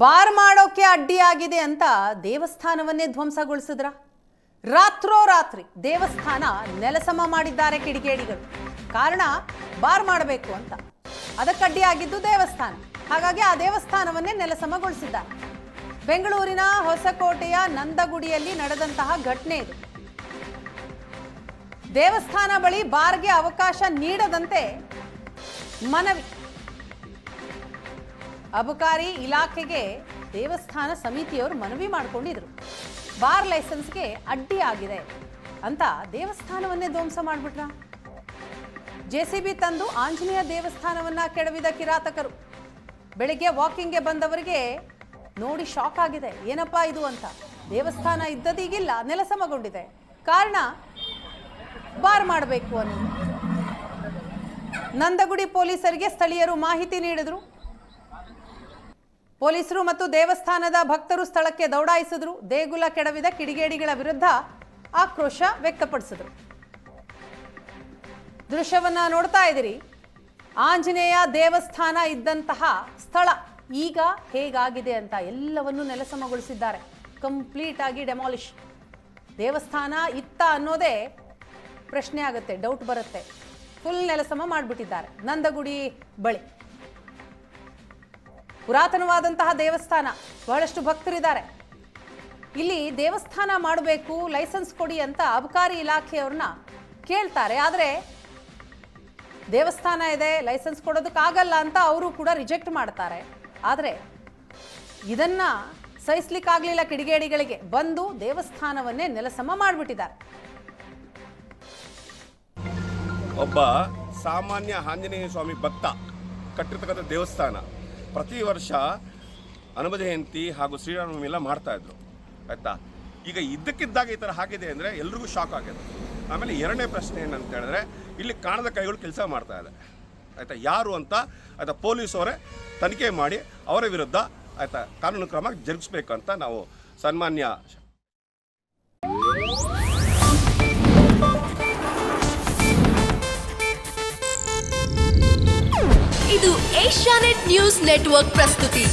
Bar ಮಾಡೋಕೆ ಅಡ್ಡಿಯಾಗಿದೆ ಅಂತ ದೇವಸ್ಥಾನವನ್ನೇ ಧ್ವಂಸಗೊಳಿಸಿದ್ರ? ರಾತ್ರೋರಾತ್ರಿ ದೇವಸ್ಥಾನ ನೆಲಸಮ ಮಾಡಿದ್ದಾರೆ ಕಿಡಿಗೇಡಿಗಳು. ಕಾರಣ ಬಾರ್ ಮಾಡಬೇಕು ಅಂತ, ಅದಕ್ಕಡ್ಡಿಯಾಗಿದ್ದು ದೇವಸ್ಥಾನ. ಹಾಗಾಗಿ ಆ ದೇವಸ್ಥಾನವನ್ನೇ ನೆಲಸಮಗೊಳಿಸಿದ್ದಾರೆ. ಬೆಂಗಳೂರಿನ ಹೊಸಕೋಟೆಯ ನಂದಗುಡಿಯಲ್ಲಿ ನಡೆದಂತಹ ಘಟನೆ ಇದು. ದೇವಸ್ಥಾನ ಬಳಿ ಬಾರ್ಗೆ ಅವಕಾಶ ನೀಡದಂತೆ ಮನವಿ. ಅಬಕಾರಿ ಇಲಾಖೆಗೆ ದೇವಸ್ಥಾನ ಸಮಿತಿಯವರು ಮನವಿ ಮಾಡಿಕೊಂಡಿದ್ರು. ಬಾರ್ ಲೈಸೆನ್ಸ್ಗೆ ಅಡ್ಡಿ ಆಗಿದೆ ಅಂತ ದೇವಸ್ಥಾನವನ್ನೇ ಧ್ವಂಸ ಮಾಡಿಬಿಟ್ರ. ಜೆಸಿಬಿ ತಂದು ಆಂಜನೇಯ ದೇವಸ್ಥಾನವನ್ನ ಕೆಡವಿದ ಕಿರಾತಕರು. ಬೆಳಿಗ್ಗೆ ವಾಕಿಂಗ್ಗೆ ಬಂದವರಿಗೆ ನೋಡಿ ಶಾಕ್ ಆಗಿದೆ, ಏನಪ್ಪಾ ಇದು ಅಂತ. ದೇವಸ್ಥಾನ ಇದ್ದದೀಗಿಲ್ಲ, ನೆಲಸಮಗೊಂಡಿದೆ. ಕಾರಣ ಬಾರ್ ಮಾಡಬೇಕು ಅನ್ನೋದು. ನಂದಗುಡಿ ಪೊಲೀಸರಿಗೆ ಸ್ಥಳೀಯರು ಮಾಹಿತಿ ನೀಡಿದ್ರು. ಪೊಲೀಸರು ಮತ್ತು ದೇವಸ್ಥಾನದ ಭಕ್ತರು ಸ್ಥಳಕ್ಕೆ ದೌಡಾಯಿಸಿದ್ರು. ದೇಗುಲ ಕೆಡವಿದ ಕಿಡಿಗೇಡಿಗಳ ವಿರುದ್ಧ ಆಕ್ರೋಶ ವ್ಯಕ್ತಪಡಿಸಿದ್ರು. ದೃಶ್ಯವನ್ನ ನೋಡ್ತಾ ಇದ್ದೀರಿ. ಆಂಜನೇಯ ದೇವಸ್ಥಾನ ಇದ್ದಂತಹ ಸ್ಥಳ ಈಗ ಹೇಗಾಗಿದೆ ಅಂತ ಎಲ್ಲವನ್ನೂ ನೆಲಸಮಗೊಳಿಸಿದ್ದಾರೆ. ಕಂಪ್ಲೀಟ್ ಆಗಿ ಡೆಮಾಲಿಷ್. ದೇವಸ್ಥಾನ ಇತ್ತ ಅನ್ನೋದೇ ಪ್ರಶ್ನೆ ಆಗುತ್ತೆ, ಡೌಟ್ ಬರುತ್ತೆ. ಫುಲ್ ನೆಲಸಮ ಮಾಡಿಬಿಟ್ಟಿದ್ದಾರೆ ನಂದಗುಡಿ ಬಳಿ. ಪುರಾತನವಾದಂತಹ ದೇವಸ್ಥಾನ, ಬಹಳಷ್ಟು ಭಕ್ತರಿದ್ದಾರೆ. ಇಲ್ಲಿ ದೇವಸ್ಥಾನ ಮಾಡಬೇಕು, ಲೈಸೆನ್ಸ್ ಕೊಡಿ ಅಂತ ಅಬಕಾರಿ ಇಲಾಖೆಯವ್ರನ್ನ ಕೇಳ್ತಾರೆ. ಆದರೆ ದೇವಸ್ಥಾನ ಇದೆ, ಲೈಸೆನ್ಸ್ ಕೊಡೋದಕ್ಕಾಗಲ್ಲ ಅಂತ ಅವರು ಕೂಡ ರಿಜೆಕ್ಟ್ ಮಾಡ್ತಾರೆ. ಆದರೆ ಇದನ್ನ ಸಹಿಸ್ಲಿಕ್ಕಾಗಲಿಲ್ಲ ಕಿಡಿಗೇಡಿಗಳಿಗೆ. ಬಂದು ದೇವಸ್ಥಾನವನ್ನೇ ನೆಲಸಮ ಮಾಡಿಬಿಟ್ಟಿದ್ದಾರೆ. ಒಬ್ಬ ಸಾಮಾನ್ಯ ಆಂಜನೇಯ ಸ್ವಾಮಿ ಭಕ್ತ ಕಟ್ಟಿರ್ತಕ್ಕಂಥ ದೇವಸ್ಥಾನ ಪ್ರತಿ ವರ್ಷ ಹನುಮ ಜಯಂತಿ ಹಾಗೂ ಶ್ರೀರಾಮನವಮಿ ಎಲ್ಲ ಮಾಡ್ತಾ ಇದ್ರು, ಆಯ್ತಾ. ಈಗ ಇದ್ದಕ್ಕಿದ್ದಾಗ ಈ ಥರ ಆಗಿದೆ ಅಂದರೆ ಎಲ್ರಿಗೂ ಶಾಕ್ ಆಗಿದೆ. ಆಮೇಲೆ ಎರಡನೇ ಪ್ರಶ್ನೆ ಏನಂತ ಹೇಳಿದ್ರೆ, ಇಲ್ಲಿ ಕಾಣದ ಕೈಗಳು ಕೆಲಸ ಮಾಡ್ತಾ ಇದೆ, ಆಯಿತಾ. ಯಾರು ಅಂತ ಆಯಿತಾ ಪೊಲೀಸವರೇ ತನಿಖೆ ಮಾಡಿ ಅವರ ವಿರುದ್ಧ ಆಯಿತಾ ಕಾನೂನು ಕ್ರಮ ಜರುಗಿಸ್ಬೇಕಂತ ನಾವು ಸನ್ಮಾನ್ಯ ಇದು ಏಷ್ಯಾನೆಟ್ ನ್ಯೂಸ್ ನೆಟ್ವರ್ಕ್ ಪ್ರಸ್ತುತಿ.